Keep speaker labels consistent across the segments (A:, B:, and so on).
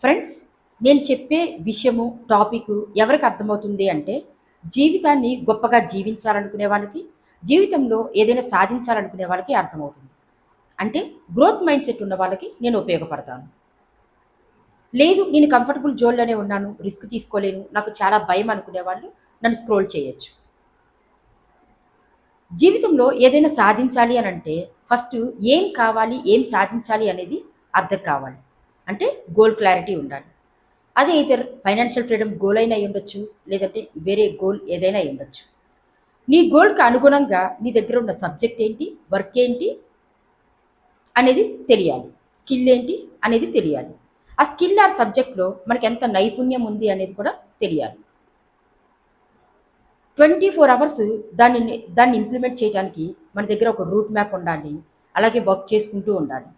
A: Friends, నేను చెప్పే విషయము, టాపిక్ ఎవరికి అర్థమవుతుంది అంటే, జీవితాన్ని గొప్పగా జీవించాలనుకునే వాళ్ళకి, జీవితంలో ఏదైనా సాధించాలనుకునే వాళ్ళకి అర్థమవుతుంది. అంటే గ్రోత్ మైండ్ సెట్ ఉన్న వాళ్ళకి నేను ఉపయోగపడతాను. లేదు, నేను కంఫర్టబుల్ జోన్‌లోనే ఉన్నాను, రిస్క్ తీసుకోలేను, నాకు చాలా భయం అనుకునే వాళ్ళు నన్ను స్క్రోల్ చేయొచ్చు. జీవితంలో ఏదైనా సాధించాలి అనంటే ఫస్ట్ ఏం కావాలి, ఏం సాధించాలి అనేది అర్థం కావాలి. అంటే గోల్ క్లారిటీ ఉండాలి. అది ఎయిదర్ ఫైనాన్షియల్ ఫ్రీడమ్ గోల్ అయినా అయ్యుండొచ్చు, లేదంటే వేరే గోల్ ఏదైనా అయ్యుండొచ్చు. నీ గోల్‌కి అనుగుణంగా నీ దగ్గర ఉన్న సబ్జెక్ట్ ఏంటి, వర్క్ ఏంటి అనేది తెలియాలి. స్కిల్ ఏంటి అనేది తెలియాలి. ఆ స్కిల్ ఆర్ సబ్జెక్ట్‌లో మనకెంత నైపుణ్యం ఉంది అనేది కూడా తెలియాలి. 24 అవర్స్ దాన్ని ఇంప్లిమెంట్ చేయడానికి మన దగ్గర ఒక రూట్ మ్యాప్ ఉండాలి. అలాగే వర్క్ చేసుకుంటూ ఉండాలి.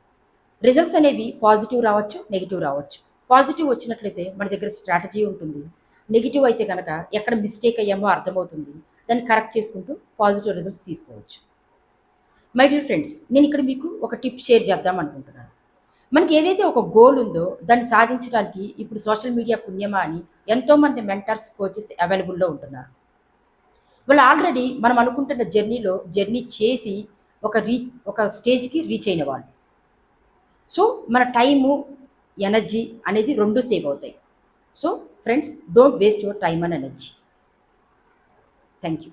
A: రిజల్ట్స్ అనేవి పాజిటివ్ రావచ్చు, నెగెటివ్ రావచ్చు. పాజిటివ్ వచ్చినట్లయితే మన దగ్గర స్ట్రాటజీ ఉంటుంది. నెగెటివ్ అయితే గనక ఎక్కడ మిస్టేక్ అయ్యామో అర్థమవుతుంది. దాన్ని కరెక్ట్ చేసుకుంటూ పాజిటివ్ రిజల్ట్స్ తీసుకోవచ్చు. మై డియర్ ఫ్రెండ్స్, నేను ఇక్కడ మీకు ఒక టిప్ షేర్ చేద్దాం అనుకుంటున్నాను. మనకి ఏదైతే ఒక గోల్ ఉందో దాన్ని సాధించడానికి ఇప్పుడు సోషల్ మీడియా పుణ్యమా అని ఎంతోమంది మెంటర్స్, కోచెస్ అవైలబుల్‌లో ఉంటున్నారు. వాళ్ళు ఆల్రెడీ మనం అనుకుంటున్న జర్నీ చేసి ఒక స్టేజ్‌కి రీచ్ అయిన వాళ్ళు. సో, మన టైము, ఎనర్జీ అనేది 2 సేవ్ అవుతాయి. So, friends, don't waste your time and energy. Thank you.